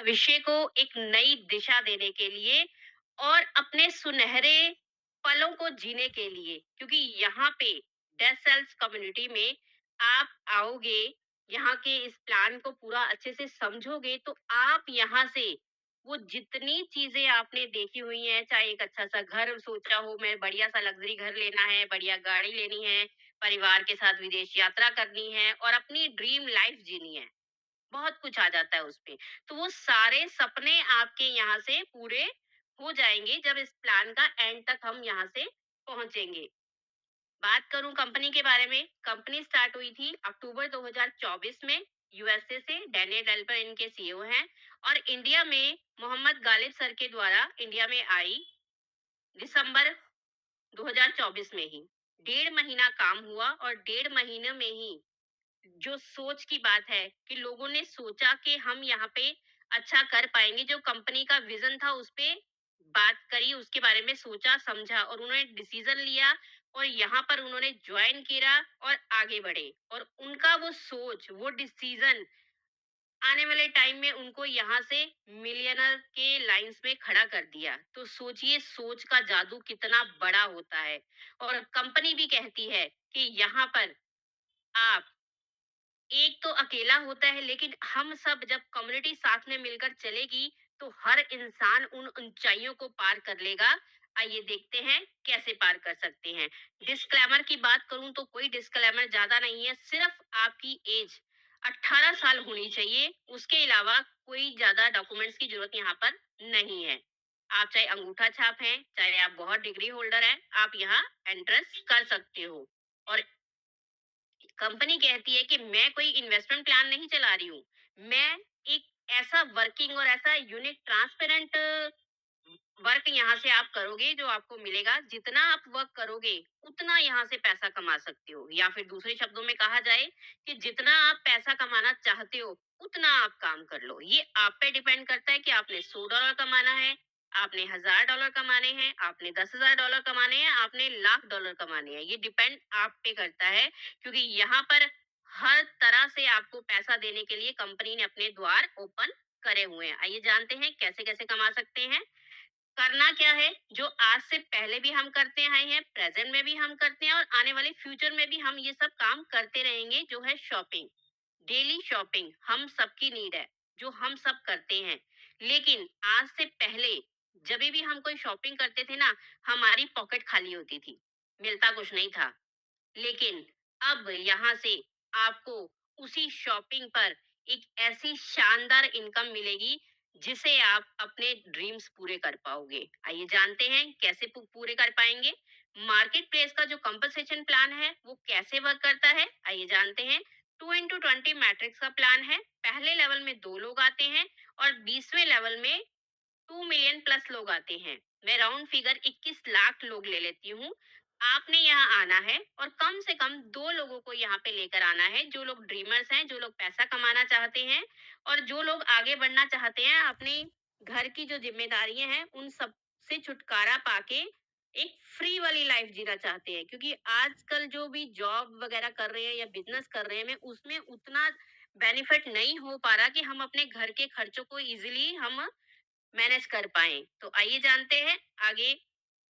भविष्य को एक नई दिशा देने के लिए और अपने सुनहरे पलों को जीने के लिए, क्योंकि यहाँ पे डेस सेल्स कम्युनिटी में आप आओगे, यहाँ के इस प्लान को पूरा अच्छे से समझोगे तो आप यहाँ से वो जितनी चीजें आपने देखी हुई हैं, चाहे एक अच्छा सा घर सोचा हो, मैं बढ़िया सा लग्जरी घर लेना है, बढ़िया गाड़ी लेनी है, परिवार के साथ विदेश यात्रा करनी है और अपनी ड्रीम लाइफ जीनी है, बहुत कुछ आ जाता है उसपे। तो वो सारे सपने आपके यहाँ से पूरे हो जाएँगे जब इस प्लान का एंड तक हम यहाँ से पहुँचेंगे। बात करूँ कंपनी के बारे में, कंपनी स्टार्ट हुई थी अक्टूबर 2024 में यूएसए से, डैनियल डेलपर इनके सीईओ हैं और इंडिया में मोहम्मद गालिब सर के द्वारा इंडिया में आई दिसंबर 2024 में ही। डेढ़ महीना काम हुआ और डेढ़ महीने में ही जो सोच की बात है कि लोगों ने सोचा कि हम यहाँ पे अच्छा कर पाएँगे, जो कंपनी का विज़न था उस पे बात करी, उसके बारे में सोचा, समझा और उन्होंने डिसीज़न लिया और यहाँ पर उन्होंने जॉइन किया और आगे बढ़े और उनका वो सोच, वो डिसीज़न आने वाले टाइम में उनको यहाँ से मिलियनर के लाइन्स में खड़ा कर दिया। तो सोचिए सोच का जादू कितना बड़ा होता है और कंपनी भी कहती है कि यहाँ पर आप एक तो अकेला होता है, लेकिन हम सब जब कम्युनिटी साथ में मिलकर चलेगी तो हर इंसान उन ऊंचाइयों को पार कर लेगा। आइए देखते हैं कैसे पार कर सकते हैं। डिस्क्लेमर की बात करूं तो कोई डिस्क्लेमर ज्यादा नहीं है, सिर्फ आपकी एज 18 साल होनी चाहिए, उसके अलावा कोई ज्यादा डॉक्यूमेंट्स की जरूरत यहाँ पर नहीं है। आप चाहे अंगूठा छाप हैं, चाहे आप बहुत डिग्री होल्डर हैं, आप यहाँ एंट्रेंस कर सकते हो। और कंपनी कहती है कि मैं कोई इन्वेस्टमेंट प्लान नहीं चला रही हूँ। मैं एक ऐसा वर्किंग और ऐसा यूनिक ट्रांसपेरेंट वर्क यहाँ से आप करोगे जो आपको मिलेगा। जितना आप वर्क करोगे, उतना यहाँ से पैसा कमा सकते हो। या फिर दूसरे शब्दों में कहा जाए कि जितना आप पैसा कमाना चाहते हो, उतना आप काम कर लो। ये आप पे डिपेंड करता है कि आपने $100 कमाना है, आपने $1000 कमाने हैं, आपने $10,000 कमाने हैं, आपने $1,00,000 कमाने हैं। ये डिपेंड आप पे करता है, क्योंकि यहाँ पर हर तरह से आपको पैसा देने के लिए कंपनी ने अपने द्वार ओपन करे हुए हैं। आइए जानते हैं कैसे-कैसे कमा सकते हैं। करना क्या है, जो आज से पहले भी हम करते आए हैं, प्रेजेंट में भी हम करते हैं और आने वाले फ्यूचर में भी हम ये सब काम करते रहेंगे, जो है शॉपिंग। डेली शॉपिंग हम सबकी नीड है, जो हम सब करते हैं। लेकिन आज से पहले जब भी हम कोई शॉपिंग करते थे ना, हमारी पॉकेट खाली होती थी, मिलता कुछ नहीं था। लेकिन अब यहाँ से आपको उसी शॉपिंग पर एक ऐसी शानदार इनकम मिलेगी जिसे आप अपने ड्रीम्स पूरे कर पाओगे। आइए जानते हैं कैसे पूरे कर पाएंगे। मार्केट प्लेस का जो कंपनसेशन प्लान है वो कैसे वर्क करता है, आइए जानते हैं। 2x20 मैट्रिक्स का प्लान है। पहले लेवल में 2 लोग आते हैं और 20वें लेवल में 2 मिलियन प्लस लोग आते हैं। मैं राउंड फिगर 21 लाख लोग ले लेती हूँ। आपने यहाँ आना है और कम से कम 2 लोगों को यहाँ पे लेकर आना है, जो लोग ड्रीमर्स हैं, जो लोग पैसा कमाना चाहते हैं और जो लोग आगे बढ़ना चाहते हैं, अपनी घर की जो जिम्मेदारियां हैं उन सब से छुटकारा पाके एक फ्री वाली लाइफ जीना चाहते हैं। क्योंकि आजकल जो भी जॉब वगैरह कर रहे हैं या बिजनेस कर रहे हैं, मैं उसमें उतना बेनिफिट नहीं हो पा रहा कि हम अपने घर के खर्चों को इजीली हम मैनेज कर पाएँ। तो आइए जानते हैं आगे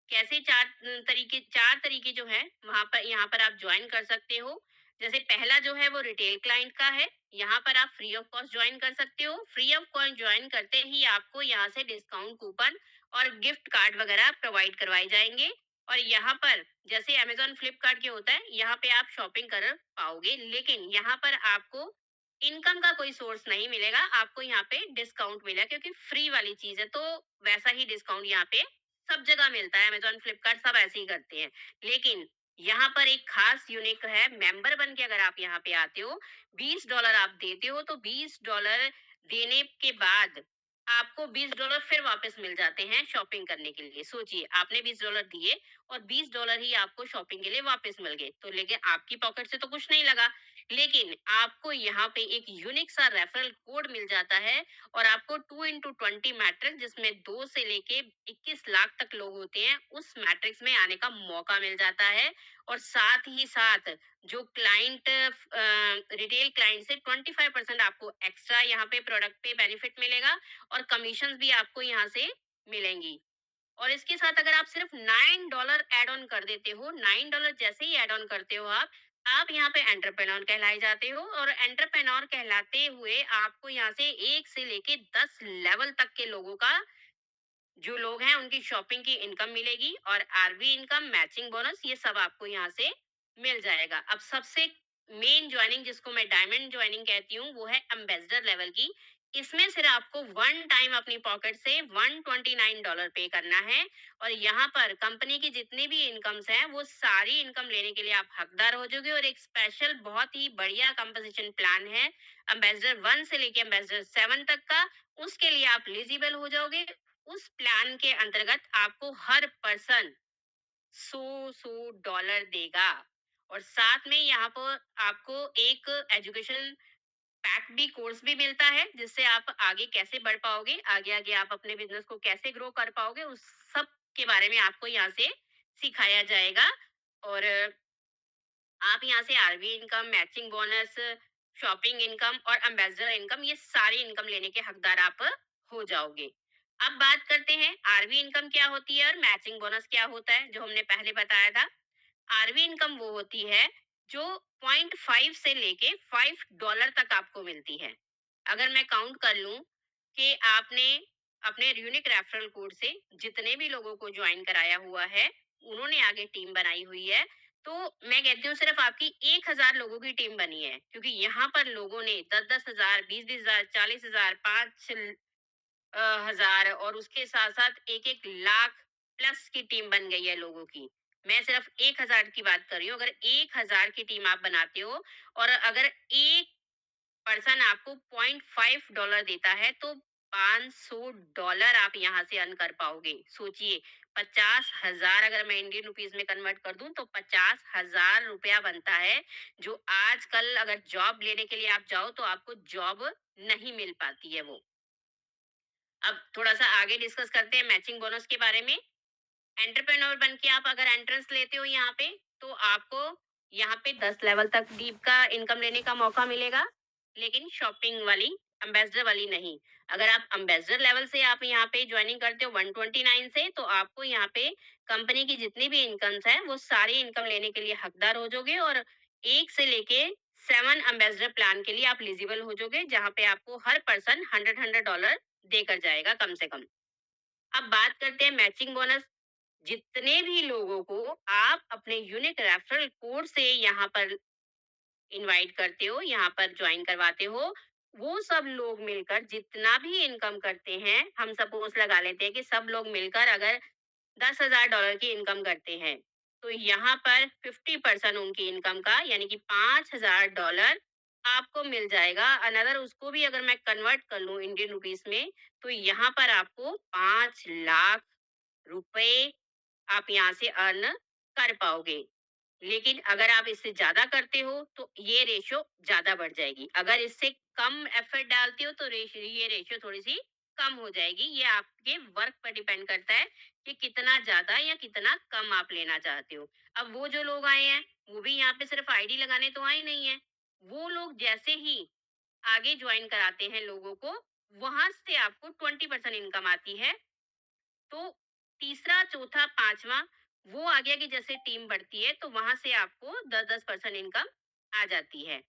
कैसे 4 तरीके जो हैं वहाँ पर यहाँ पर आप जॉइन कर सकते हो। जैसे पहला जो है वो रिटेल क्लाइंट का है। यहाँ पर आप फ्री ऑफ कॉस्ट जॉइन कर सकते हो। फ्री ऑफ कॉस्ट जॉइन करते ही आपको यहाँ से डिस्काउंट कूपन और गिफ्ट कार्ड वगैरह प्रोवाइड करवाए जाएँगे। और यहाँ पर जैसे अमेज़न, फ्लिपकार्ट के होता है, यहाँ पे आप शॉपिंग कर पाओगे, लेकिन यहाँ पर आपको इनकम का कोई सोर्स नहीं मिलेगा, आपको यहाँ पे डिस्काउंट मिलेगा क्योंकि फ्री वाली चीज़ है, तो वैसा ही डिस्काउंट यहाँ पे सब जगह मिलता है। अमेज़न, फ्लिपकार्ट सब ऐसे ही करते हैं। लेकिन यहाँ पर एक खास यूनिक है, मेंबर बन के अगर आप यहाँ पे आते हो, $20 आप देते हो, तो $20 देने के बाद आपको $20 फिर वापस मिल जाते हैं शॉपिंग करने के लिए। सोचिए, आपने $20 दिए और $20 ही आपको शॉपिंग के लिए वापस मिल गए। तो लेकिन आपकी पॉकेट से तो कुछ नहीं लगा। लेकिन आपको यहाँ पे एक यूनिक सा रेफरल कोड मिल जाता है और आपको 2x20 मैट्रिक्स, जिसमें 2 से लेके 21 लाख तक लोग होते हैं, उस मैट्रिक्स में आने का मौका मिल जाता है। और साथ ही साथ जो क्लाइंट रिटेल क्लाइंट से 25% आपको एक्स्ट्रा यहाँ पे प्रोडक्ट पे बेनिफिट मिलेगा और कमीशंस भी आपको यहाँ से मिलेंगी। और इसके साथ अगर आप सिर्फ $9 ऐड ऑन कर देते हो, $9 जैसे ही ऐड ऑन करते हो आप यहाँ पे एंटरप्रेन्योर कहलाए जाते हो। और एंटरप्रेन्योर कहलाते हुए आपको यहाँ से 1 से लेके 10 लेवल तक के लोगों का, जो लोग हैं उनकी शॉपिंग की इनकम मिलेगी और आरबी इनकम, मैचिंग बोनस, ये सब आपको यहाँ से मिल जाएगा। अब सबसे मेन ज्वाइनिंग, जिसको मैं डायमंड ज्वाइनिंग कहती हूँ, वो है एम्बेसडर लेवल की। इसमें सिर्फ आपको वन टाइम अपनी पॉकेट से $129 पे करना है और यहाँ पर कंपनी की जितनी भी इनकम्स हैं, वो सारी इनकम लेने के लिए आप हकदार हो जाओगे। और एक स्पेशल बहुत ही बढ़िया कंपोजिशन प्लान है एम्बेसडर 1 से लेके एम्बेसडर 7 तक का, उसके लिए आप एलिजिबल हो जाओगे। उस प्लान के अंतर्गत आपको हर पर्सन $100 देगा और साथ में यहाँ पर आपको एक एजुकेशन पैक भी, कोर्स भी मिलता है, जिससे आप आगे कैसे बढ़ पाओगे, आगे आगे आप अपने बिजनेस को कैसे ग्रो कर पाओगे, उस सब के बारे में आपको यहाँ से सिखाया जाएगा। और आप यहाँ से RV income, matching bonus, shopping income और एम्बेसडर इनकम, ये सारी इनकम लेने के हकदार आप हो जाओगे। अब बात करते हैं आरवी इनकम क्या होती है और मैचिंग बोनस क्या होता है, जो हमने पहले बताया था। आरवी इनकम वो होती है जो 0.5 से लेके $5 तक आपको मिलती है। अगर मैं काउंट कर लूं कि आपने अपने यूनिक रेफरल कोड से जितने भी लोगों को ज्वाइन कराया हुआ है, उन्होंने आगे टीम बनाई हुई है, तो मैं कहती हूँ सिर्फ आपकी 1,000 लोगों की टीम बनी है, क्योंकि यहाँ पर लोगों ने 10-10 हजार, 20-20 हजार, 40,000, 5,000 और उसके साथ साथ 1-1 लाख प्लस की टीम बन गई है लोगों की। मैं सिर्फ 1,000 की बात कर रही हूँ। अगर 1,000 की टीम आप बनाते हो और अगर एक पर्सन आपको $0.5 देता है, तो $500 आप यहाँ से अर्न कर पाओगे। सोचिए, 50,000 अगर मैं इंडियन रुपीज में कन्वर्ट कर दूं तो 50,000 रुपया बनता है, जो आजकल अगर जॉब लेने के लिए आप जाओ तो आपको जॉब नहीं मिल पाती है वो। अब थोड़ा सा आगे डिस्कस करते हैं मैचिंग बोनस के बारे में। एंटरप्रेन्योर बन के आप अगर एंट्रेंस लेते हो यहाँ पे, तो आपको यहाँ पे 10 लेवल तक डीप का इनकम लेने का मौका मिलेगा, लेकिन शॉपिंग वाली, एम्बेसडर वाली नहीं। अगर आप एम्बेसडर लेवल से आप यहाँ पे ज्वाइनिंग करते हो 129 से, तो आपको यहाँ पे कंपनी की जितनी भी इनकम्स है, वो सारी इनकम लेने के लिए हकदार हो जाओगे और 1 से लेके 7 एम्बेसडर प्लान के लिए आप एलिजिबल हो जाओगे, जहाँ पे आपको हर पर्सन $100 देकर जाएगा कम से कम। अब बात करते हैं मैचिंग बोनस। जितने भी लोगों को आप अपने यूनिक रेफरल कोड से यहाँ पर इनवाइट करते हो, यहाँ पर ज्वाइन करवाते हो, वो सब लोग मिलकर जितना भी इनकम करते हैं, हम सपोज लगा लेते हैं कि सब लोग मिलकर अगर $10,000 की इनकम करते हैं, तो यहाँ पर 50% उनकी इनकम का यानी कि $5,000 आपको मिल जाएगा। अनदर उसको भी अगर मैं कन्वर्ट कर लूं इंडियन रुपीस में, तो यहाँ पर आपको 5 लाख रुपए आप यहाँ से अर्न कर पाओगे। लेकिन अगर आप इससे ज्यादा करते हो तो ये रेशियो ज्यादा बढ़ जाएगी। अगर इससे कम एफर्ट डालते हो तो ये रेशियो थोड़ी सी कम हो जाएगी। ये आपके वर्क पर डिपेंड करता है कि कितना ज्यादा या कितना कम आप लेना चाहते हो। अब वो जो लोग आए हैं, वो भी यहाँ पे सिर्फ आईडी लगाने तो आए नहीं है। वो लोग जैसे ही आगे ज्वाइन कराते हैं लोगों को, वहां से आपको 20% इनकम आती है। तो तीसरा, चौथा, पांचवा, वो आ गया कि जैसे टीम बढ़ती है तो वहां से आपको 10-10% इनकम आ जाती है।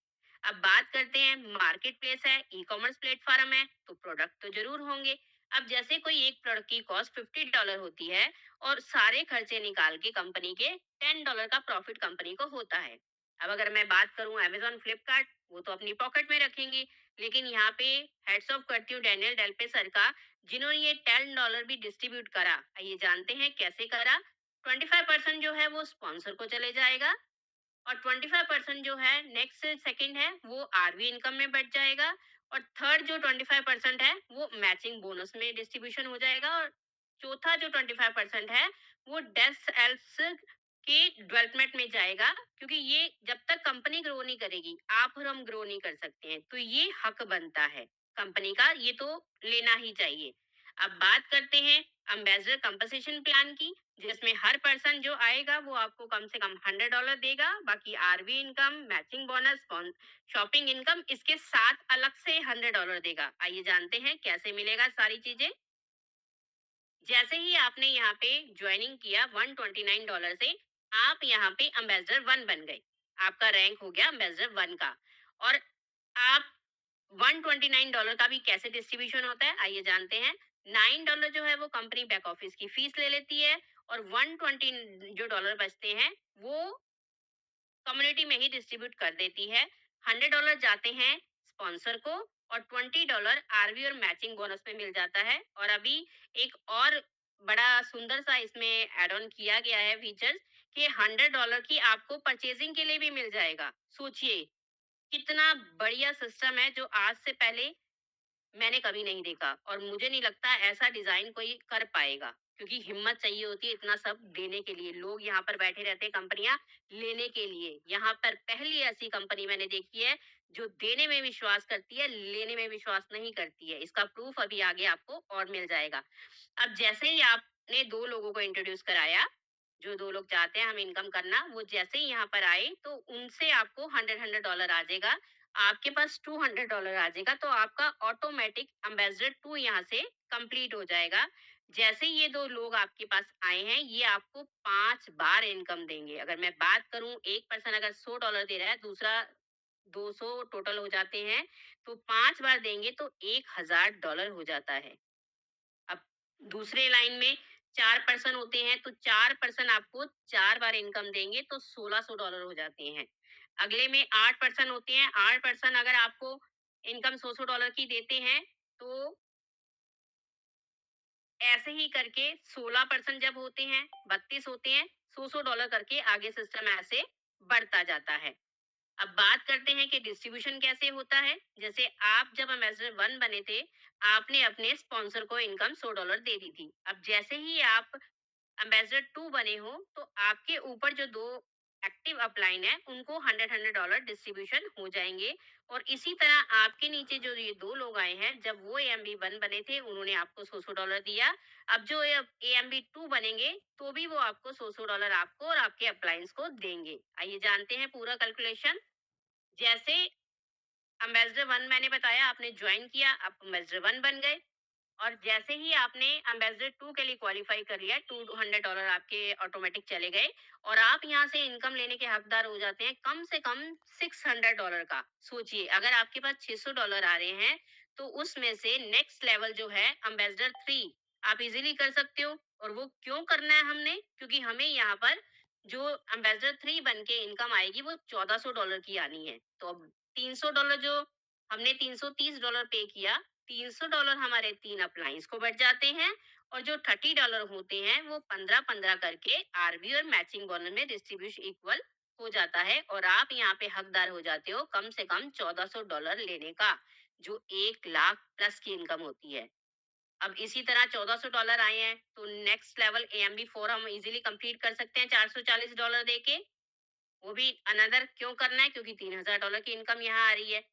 अब बात करते हैं, मार्केट प्लेस है, ई कॉमर्स प्लेटफॉर्म है, तो प्रोडक्ट तो जरूर होंगे। अब जैसे कोई एक प्रोडक्ट की कॉस्ट $50 होती है और सारे खर्चे निकाल के कंपनी के $10 का प्रॉफिट कंपनी को होता है। अब अगर मैं बात करूं अमेजोन, फ्लिपकार्ट, वो तो अपनी पॉकेट में रखेंगे, लेकिन यहाँ पे हेड्स ऑफ करती हूँ डैनियल डेल्पे सर का, जिन्होंने ये $10 भी डिस्ट्रीब्यूट करा। आइए जानते हैं कैसे करा। 25% जो है वो स्पॉन्सर को चले जाएगा और 25% जो है नेक्स्ट सेकंड है वो आरवी इनकम में बढ़ जाएगा और थर्ड जो 25% है वो मैचिंग बोनस में डिस्ट्रीब्यूशन हो जाएगा और चौथा जो 25% है वो डेस्क एल्स के डेवलपमेंट में जाएगा, क्योंकि ये जब तक कंपनी ग्रो नहीं करेगी, आप और हम ग्रो नहीं कर सकते हैं। तो ये हक बनता है कंपनी का, ये तो लेना ही चाहिए। अब बात करते हैं एम्बेसडर कंपनसेशन प्लान की, जिसमें हर पर्सन जो आएगा वो आपको कम से कम $100 देगा, बाकी RV income, matching bonus, shopping income इसके साथ अलग से $100 देगा। आइए जानते हैं कैसे मिलेगा सारी चीजें। जैसे ही आपने यहाँ पे ज्वाइनिंग किया $129 से, आप यहाँ पे एम्बेसडर 1 बन गए। आपका रैंक हो गया एम्बेसडर 1 का। और आप $129 का भी कैसे डिस्ट्रीब्यूशन होता है, आइए जानते हैं। $9 जो है वो कंपनी बैक ऑफिस की फीस ले लेती है, और 120 जो डॉलर बचते हैं वो कम्युनिटी में ही डिस्ट्रीब्यूट कर देती है। $100 जाते हैं स्पॉन्सर को, और $20 आरवी और मैचिंग बोनस में मिल जाता है। और अभी एक और बड़ा सुंदर सा इसमें एड ऑन किया गया है फीचर्स, कि $100 की आपको परचेजिंग के लिए भी मिल जाएगा। सोचिए कितना बढ़िया सिस्टम है, जो आज से पहले मैंने कभी नहीं देखा, और मुझे नहीं लगता ऐसा डिजाइन कोई कर पाएगा, क्योंकि हिम्मत चाहिए होती है इतना सब देने के लिए। लोग यहाँ पर बैठे रहते हैं कंपनियां लेने के लिए। यहाँ पर पहली ऐसी कंपनी मैंने देखी है जो देने में विश्वास करती है, लेने में विश्वास नहीं करती है। इसका प्रूफ अभी आगे आपको और मिल जाएगा। अब जैसे ही आपने 2 लोगों को इंट्रोड्यूस कराया, जो 2 लोग चाहते हैं हम इनकम करना, वो जैसे ही यहाँ पर आए तो उनसे आपको $100 आ जाएगा। आपके पास $200 आ जाएगा, तो आपका ऑटोमेटिक एम्बेसडर 2 यहाँ से कंप्लीट हो जाएगा। जैसे ही ये 2 लोग आपके पास आए हैं, ये आपको 5 बार इनकम देंगे। अगर मैं बात करूँ, एक पर्सन अगर $100 दे रहा है, दूसरा 200 टोटल हो जाते हैं, तो 5 बार देंगे तो $1000 हो जाता है। अब दूसरे लाइन में 4 पर्सन होते हैं, तो 4 पर्सन आपको 4 बार इनकम देंगे तो $1600 हो जाते हैं। अगले में 8 पर्सन होते हैं, 8 पर्सन अगर आपको इनकम $100 की देते हैं, तो ऐसे ही करके 16 पर्सन जब होते हैं, 32 होते हैं, $100 करके आगे सिस्टम ऐसे बढ़ता जाता है। अब बात करते हैं कि डिस्ट्रीब्यूशन कैसे होता है। जैसे आप जब एम्बेसडर 1 बने थे, आपने अपने स्पॉन्सर को इनकम $100 दे दी थी। अब जैसे ही आप एम्बेसडर 2 बने हो, तो आपके ऊपर जो 2 एक्टिव अपलाइन है, उनको $100 डिस्ट्रीब्यूशन हो जाएंगे। और इसी तरह आपके नीचे जो ये 2 लोग आए हैं, जब वो एएमबी 1 बने थे, उन्होंने आपको $100 दिया। अब जो एएमबी 2 बनेंगे, तो भी वो आपको $100 आपको और आपके अपलाइंस को देंगे। आइए जानते हैं पूरा कैलकुलेशन। जैसे एम्बेसडर 1 मैंने बताया, आपने ज्वाइन किया, आप एम्बेसडर 1 बन गए। और जैसे ही आपने एम्बेसडर 2 के लिए क्वालिफाई कर लिया, $200 आपके ऑटोमेटिक चले गए, और आप यहाँ से इनकम लेने के हकदार हो जाते हैं कम से कम $600 का। सोचिए अगर आपके पास $600 आ रहे हैं, तो उसमें से नेक्स्ट लेवल जो है एम्बेसडर 3 आप इजीली कर सकते हो। और वो क्यों करना है हमने, क्योंकि हमें यहाँ पर जो एम्बेसडर 3 बन के इनकम आएगी वो $1400 की आनी है। तो अब $300 जो हमने $330 पे किया, $300 हमारे 3 अप्लायंस को बढ़ जाते हैं, और जो $30 होते हैं वो 15-15 करके आरबी और मैचिंग बोनस में डिस्ट्रीब्यूशन इक्वल हो जाता है, और आप यहाँ पे हकदार हो जाते हो कम से कम $1400 लेने का, जो 1 लाख प्लस की इनकम होती है। अब इसी तरह $1400 आए हैं, तो नेक्स्ट लेवल एएमबी 4 हम इजीली कंप्लीट कर सकते हैं $440 दे के। वो भी अनदर क्यों करना है, क्योंकि $3000 की इनकम यहाँ आ रही है।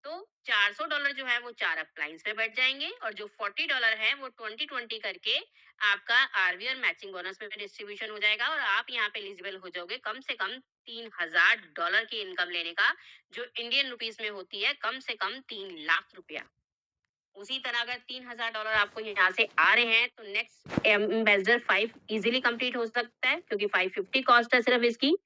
तो $400 जो है वो 4 अप्लायंस में बैठ जाएंगे, और जो $40 है वो 20-20 करके आपका आरवी और मैचिंग बोनस में डिस्ट्रीब्यूशन हो जाएगा, और आप यहाँ पे एलिजिबल हो जाओगे कम से कम $3000 की इनकम लेने का, जो इंडियन रुपीस में होती है कम से कम 3 लाख रुपया। उसी तरह अगर $3000 आपको यहाँ से आ रहे हैं, तो नेक्स्ट एम्बेसडर 5 इजीली कंप्लीट हो सकता है, क्योंकि 550 कॉस्ट है सिर्फ इसकी।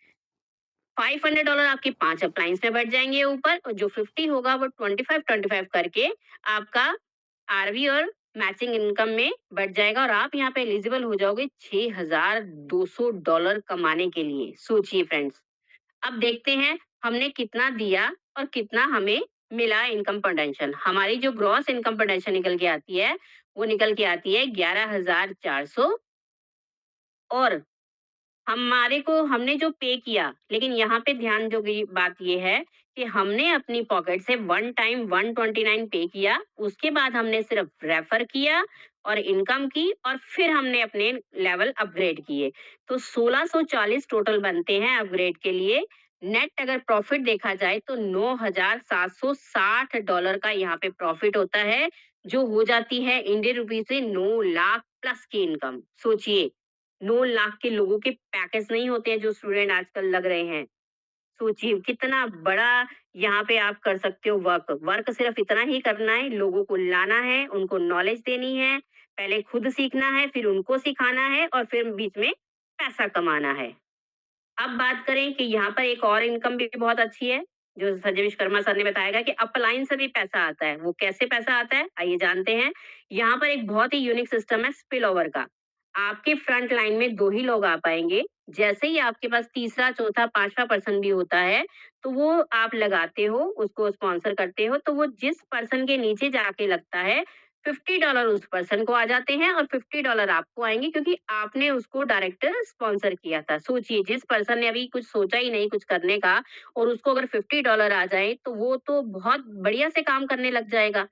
$500 आपके 5 अप्लायंस में बढ़ जाएंगे ऊपर, और जो 50 होगा वो 25-25 करके आपका आरवी और मैचिंग इनकम में बढ़ जाएगा, और आप यहाँ पे एलिजिबल हो जाओगे $6200 कमाने के लिए। सोचिए फ्रेंड्स, अब देखते हैं हमने कितना दिया और कितना हमें मिला इनकम पोटेंशियल। हमारी जो ग्रॉस इनकम पोटेंशियल निकल के आती है, वो निकल के आती है 11400। और हमारे को हमने जो पे किया, लेकिन यहाँ पे ध्यान जो बात ये है कि हमने अपनी पॉकेट से वन टाइम 129 पे किया, उसके बाद हमने सिर्फ रेफर किया और इनकम की और फिर हमने अपने लेवल अपग्रेड किए। तो 1640 टोटल बनते हैं अपग्रेड के लिए। नेट अगर प्रॉफिट देखा जाए तो $9,760 का यहाँ पे प्रॉफिट होता है, जो हो जाती है इंडियन रुपीज से 9 लाख प्लस की इनकम। सोचिए, 9 लाख के लोगों के पैकेज नहीं होते हैं जो स्टूडेंट आजकल लग रहे हैं। सोचिए कितना बड़ा यहाँ पे आप कर सकते हो वर्क। वर्क सिर्फ इतना ही करना है, लोगों को लाना है, उनको नॉलेज देनी है, पहले खुद सीखना है, फिर उनको सिखाना है और फिर बीच में पैसा कमाना है। अब बात करें कि यहाँ पर एक और इनकम भी बहुत अच्छी है, जो संजय विश्वकर्मा सर ने बताया कि अपलाइन से भी पैसा आता है। वो कैसे पैसा आता है? आइए जानते हैं। यहाँ पर एक बहुत ही यूनिक सिस्टम है स्पिल ओवर का। आपके फ्रंट लाइन में 2 ही लोग आ पाएँगे। जैसे ही आपके पास तीसरा, चौथा, 5वां पर्सन भी होता है, तो वो आप लगाते हो, उसको स्पॉन्सर करते हो, तो वो जिस पर्सन के नीचे जाके लगता है, $50 उस पर्सन को आ जाते हैं और $50 आपको आएँगे क्योंकि आपने उसको डायरेक्ट स्पॉन्सर किया था। सोचिए जिस पर्सन ने अभी कुछ सोचा ही नहीं कुछ करने का और उसको अगर $50 आ जाए, तो वो तो बहुत बढ़िया से काम करने लग जाएगा।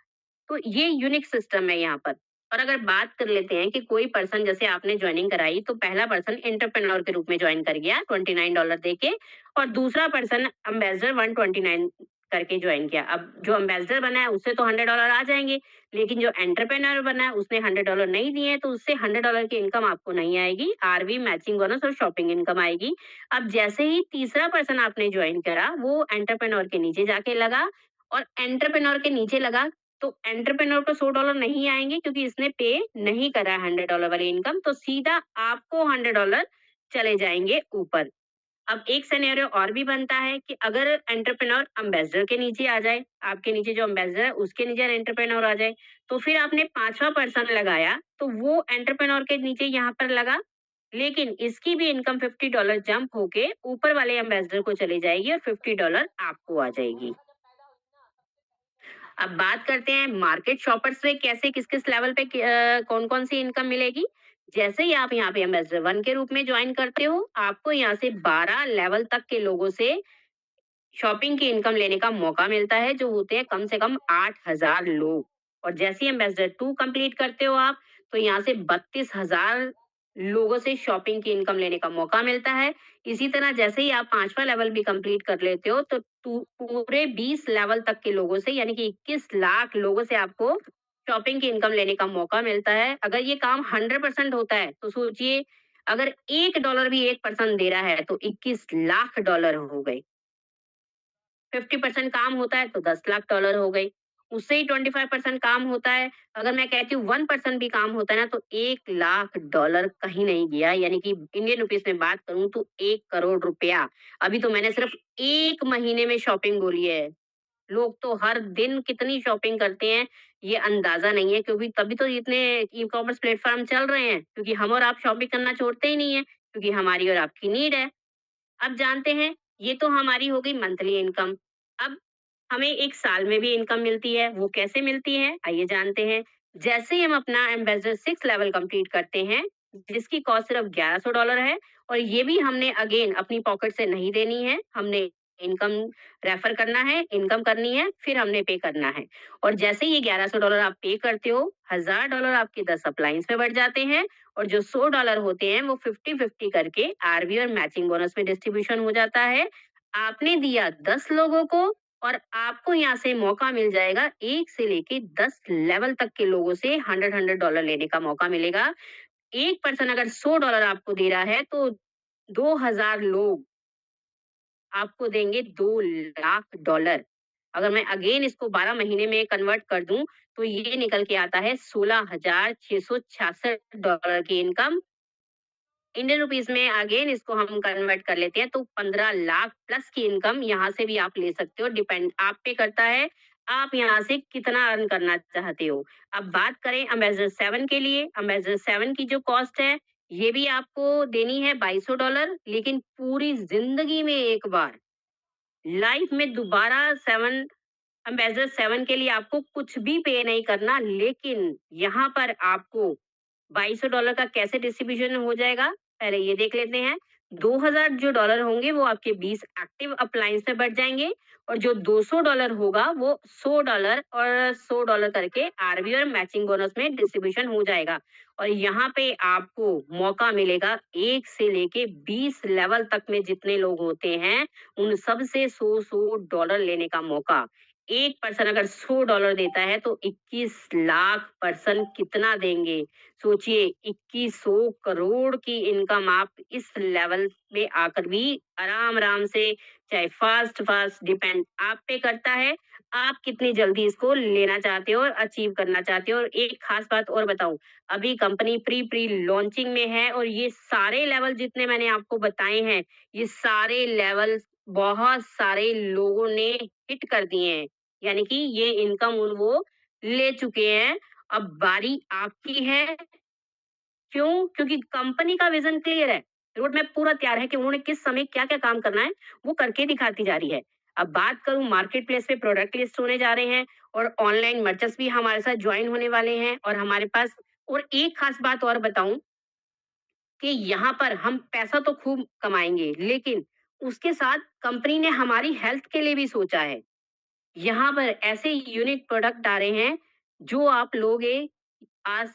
तो ये यूनिक सिस्टम है यहाँ पर। और अगर बात कर लेते हैं कि कोई पर्सन जैसे आपने जॉइनिंग कराई तो पहला पर्सन एंटरप्रेन्योर के रूप में जॉइन कर गया $29 दे के और दूसरा पर्सन एम्बेसडर 129 करके जॉइन किया। अब जो एम्बेसडर बना है उससे तो $100 आ जाएंगे, लेकिन जो एंटरप्रेन्योर बना है उसने $100 नहीं दिए हैं, तो उससे $100 की इनकम आपको नहीं आएगी। आरवी, मैचिंग बोनस और शॉपिंग इनकम आएगी। अब जैसे ही तीसरा पर्सन आपने ज्वाइन करा वो एंटरप्रेन्योर के नीचे जाके लगा और एंटरप्रेन्योर के नीचे लगा तो एंटरप्रेन्योर को $100 नहीं आएँगे क्योंकि इसने पे नहीं करा है $100 वाली इनकम, तो सीधा आपको $100 चले जाएँगे ऊपर। अब एक सिनेरियो और भी बनता है कि अगर एंटरप्रेन्योर एम्बेसडर के नीचे आ जाए, आपके नीचे जो एम्बेसडर है उसके नीचे एंटरप्रेन्योर आ जाए, तो फिर आपने 5वां पर्सन लगाया, तो वो एंटरप्रेन्योर के नीचे यहाँ पर लगा, लेकिन इसकी भी इनकम $50 जंप होके ऊपर वाले एम्बेसडर को चली जाएगी और $50 आपको आ जाएगी। अब बात करते हैं मार्केट शॉपर्स से कैसे किस-किस लेवल पे कौन-कौन सी इनकम मिलेगी। जैसे ही आप यहाँ पे एम्बेसडर 1 के रूप में जॉइन करते हो, आपको यहाँ से 12 लेवल तक के लोगों से शॉपिंग की इनकम लेने का मौका मिलता है, जो होते हैं कम से कम 8,000 लोग। और जैसे ही एम्बेसडर 2 कंप्लीट करते हो आप, तो यहाँ से 32,000 लोगों से शॉपिंग की इनकम लेने का मौका मिलता है। इसी तरह जैसे ही आप 5वां लेवल भी कंप्लीट कर लेते हो, तो पूरे 20 लेवल तक के लोगों से यानी कि 21 लाख लोगों से आपको शॉपिंग की इनकम लेने का मौका मिलता है। अगर ये काम 100% होता है, तो सोचिए अगर $1 भी एक पर्सन दे रहा है, तो 21 लाख डॉलर हो गए। 50% काम होता है तो $10 लाख हो गई। उससे ही 25% काम होता है, अगर मैं कहती हूँ 1% भी काम होता है ना तो $1 लाख कहीं नहीं गया, यानी कि इंडियन रुपीस में बात करूँ तो 1 करोड़ रुपया। अभी तो मैंने सिर्फ 1 महीने में शॉपिंग बोली है। लोग तो हर दिन कितनी शॉपिंग करते हैं, ये अंदाज़ा नहीं है, क्योंकि तभी तो इतने ई-कॉमर्स प्लेटफ़ॉर्म चल रहे हैं, क्योंकि हम और आप शॉपिंग करना छोड़ते ही नहीं है, क्योंकि हमारी और आपकी नीड है। अब जानते हैं, ये तो हमारी हो गई मंथली इनकम। अब हमें 1 साल में भी इनकम मिलती है, वो कैसे मिलती है? आइए जानते हैं। जैसे ही हम अपना एम्बेसडर 6 लेवल कंप्लीट करते हैं, जिसकी कॉस्ट सिर्फ $1100 है और ये भी हमने अगेन अपनी पॉकेट से नहीं देनी है, हमने इनकम रेफर करना है, इनकम करनी है, फिर हमने पे करना है। और जैसे ही ये $1100 आप पे करते हो, $1000 आपके 10 अप्लायंस में बढ़ जाते हैं और जो $100 होते हैं वो 50-50 करके आरबी और मैचिंग बोनस में डिस्ट्रीब्यूशन हो जाता है। आपने दिया 10 लोगों को और आपको यहाँ से मौका मिल जाएगा 1 से लेके 10 लेवल तक के लोगों से $100 लेने का मौका मिलेगा। एक पर्सन अगर $100 आपको दे रहा है तो 2000 लोग आपको देंगे $2 लाख। अगर मैं अगेन इसको 12 महीने में कन्वर्ट कर दूं तो ये निकल के आता है $16,666 की इनकम। इंडियन रुपीस में अगेन इसको हम कन्वर्ट कर लेते हैं तो 15 लाख प्लस की इनकम यहाँ से भी आप ले सकते हो। डिपेंड आप पे करता है आप यहाँ से कितना अर्न करना चाहते हो। अब बात करें अमेजन 7 के लिए, अमेजन 7 की जो कॉस्ट है ये भी आपको देनी है $2200, लेकिन पूरी जिंदगी में एक बार लाइफ में दोबारा 7 एम्बेसडर 7 के लिए आपको कुछ भी पे नहीं करना, लेकिन यहाँ पर आपको $2200 का कैसे डिस्ट्रीब्यूशन हो जाएगा, पहले ये देख लेते हैं। 2000 जो डॉलर होंगे वो आपके 20 एक्टिव अप्लायंस में बढ़ जाएँगे और जो $200 होगा वो $100 और $100 करके आरबी और मैचिंग बोनस में डिस्ट्रीब्यूशन हो जाएगा। और यहाँ पे आपको मौका मिलेगा 1 से लेके 20 लेवल तक में जितने लोग होते हैं, उन सब से $100 लेने का मौका। एक पर्सन अगर $100 देता है तो 21 लाख पर्सन कितना देंगे? सोचिए 2100 करोड़ की इनकम आप इस लेवल में आकर भी आराम-आराम से चाहे फ़ास्ट-फ़ास्ट डिपेंड आप पे करता है, आप कितनी जल्दी इसको लेना चाहते हो और अचीव करना चाहते हो। और एक ख़ास बात और बताऊँ, अभी कंपनी प्री लॉन्चिंग में है और ये सारे लेवल जितने मैंने आपको बताए हैं, ये सारे लेवल बहुत सारे लोगों ने हिट कर दिए हैं। यानी कि ये इनकम उन वो ले चुके हैं। अब बारी आपकी है। क्यों? क्योंकि कंपनी का विज़न क्लियर है। रोड मैप पूरा तैयार है कि उन्होंने किस समय क्या-क्या काम करना है, वो करके दिखाती जा रही है। अब बात करूँ मार्केट प्लेस पे प्रोडक्ट लिस्ट होने जा रहे हैं और ऑनलाइन मर्चेंट्स भी हमारे साथ जॉइन होने वाले हैं और हमारे पास और एक खास बात और बताऊँ कि यहाँ पर हम पैसा तो खूब कमाएँगे, लेकिन उसके साथ कंपनी ने हमारी हेल्थ के लिए भी सोचा है। यहाँ पर ऐसे यूनिक प्रोडक्ट आ रहे हैं, जो आप लोगे आज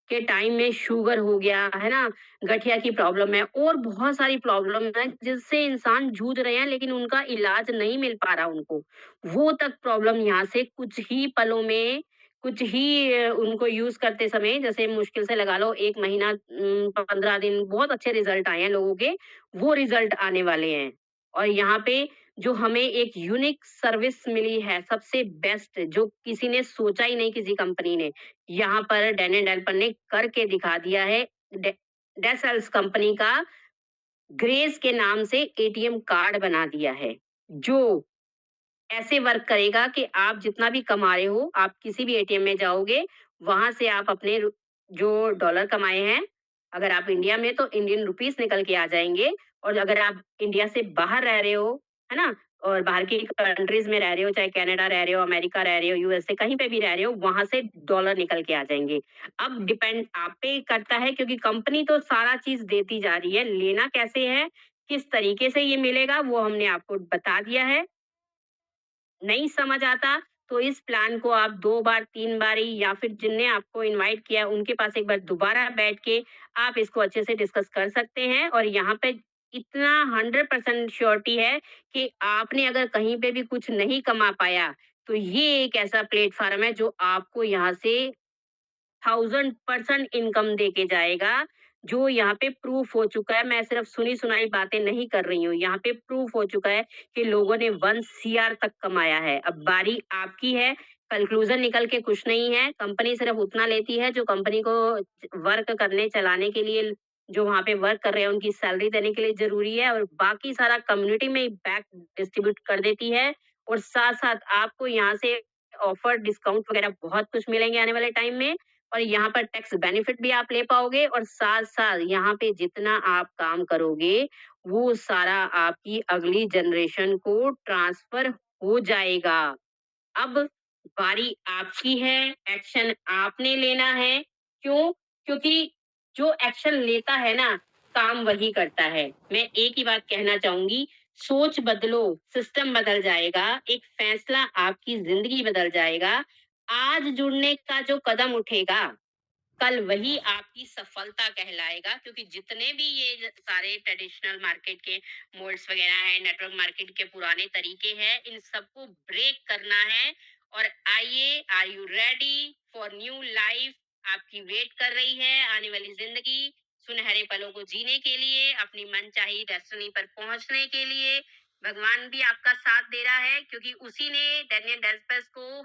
के टाइम में शुगर हो गया, है ना? गठिया की प्रॉब्लम है और बहुत सारी प्रॉब्लम है जिससे इंसान जूझ रहे हैं लेकिन उनका इलाज नहीं मिल पा रहा उनको। वो तक प्रॉब्लम यहाँ से कुछ ही पलों में, कुछ ही उनको यूज़ करते समय जैसे मुश्किल से लगा लो 1 महीना 15 दिन बहुत अच्छे रिज़ल्ट आए हैं लोगों के, वो रिज़ल्ट आने वाले हैं। और यहाँ पे जो हमें एक यूनिक सर्विस मिली है सबसे बेस्ट जो किसी ने सोचा ही नहीं किसी कंपनी ने। यहाँ पर डैन एंड हेल्पर ने करके दिखा दिया है। डे डेसेल्स कंपनी का ग्रेस के नाम से एटीएम कार्ड बना दिया है, जो ऐसे वर्क करेगा कि आप जितना भी कमा रहे हो, आप किसी भी एटीएम में जाओगे, वहाँ से आप अपने जो डॉलर कमाए हैं, अगर आप इंडिया में तो इंडियन रुपीस निकल के आ जाएँगे और अगर आप इंडिया से बाहर रह रहे हो, है ना? और बाहर की कंट्रीज़ में रह रहे हो, चाहे कनाडा रह रहे हो, अमेरिका रह रहे हो, यूएसए कहीं पे भी रह रहे हो, वहाँ से डॉलर निकल के आ जाएँगे। अब डिपेंड आप पे करता है क्योंकि कंपनी तो सारा चीज़ देती जा रही है, लेना कैसे है, किस तरीके से ये मिलेगा, वो हमने आपको बता दिया है। नहीं समझ आता, तो इस प्लान को आप 2 बार, 3 बारी या फिर जिनने आपको इनवाइट किया, उनके पास एक बार दोबारा बैठ के आप इसको अच्छे से डिस्कस कर सकते हैं और यहाँ पे इतना 100% श्योरिटी है कि आपने अगर कहीं पे भी कुछ नहीं कमा पाया, तो ये एक ऐसा प्लेटफ़ॉर्म है जो आपको यहाँ से 1000% इनकम देके जाएगा, जो यहाँ पे प्रूफ हो चुका है। मैं सिर्फ सुनी-सुनाई बातें नहीं कर रही हूँ, यहाँ पे प्रूफ हो चुका है कि लोगों ने 1 सीआर तक कमाया है। अब बारी आपकी है, कंक्लूज़न निकल के कुछ नहीं है, कंपनी सिर्फ उतना लेती है जो कंपनी को वर्क करने, चलाने के लिए जो वहाँ पे वर्क कर रहे हैं, उनकी सैलरी देने के लिए ज़रूरी है और बाकी सारा कम्युनिटी में बैक डिस्ट्रीब्यूट कर देती है और साथ-साथ आपको यहाँ से ऑफर, डिस्काउंट वगैरह बहुत कुछ मिलेंगे आने वाले टाइम में। और यहाँ पर टैक्स बेनिफिट भी आप ले पाओगे और साथ-साथ यहाँ पे जितना आप काम करोगे, वो सारा आपकी अगली जनरेशन को ट्रांसफ़र हो जाएगा। अब बारी आपकी है, एक्शन आपने लेना है। क्यों? क्योंकि जो एक्शन लेता है ना, काम वही करता है। मैं एक ही बात कहना चाहूँगी, सोच बदलो, सिस्टम बदल जाएगा, एक फैसला आपकी ज़िंदगी बदल जाएगा। आज जुड़ने का जो कदम उठेगा कल वही आपकी सफलता कहलाएगा क्योंकि जितने भी ये सारे ट्रेडिशनल मार्केट के मोड्स वगैरह हैं, नेटवर्क मार्केट के पुराने तरीके हैं, इन सबको ब्रेक करना है और आइए, are you ready for new life? आपकी वेट कर रही है आने वाली जिंदगी, सुनहरे पलों को जीने के लिए, अपनी मनचाही डेस्टिनी पर पहुंचने के लिए। भगवान भी आपका साथ दे रहा है क्योंकि उसी ने डेनियल डेल्सपस को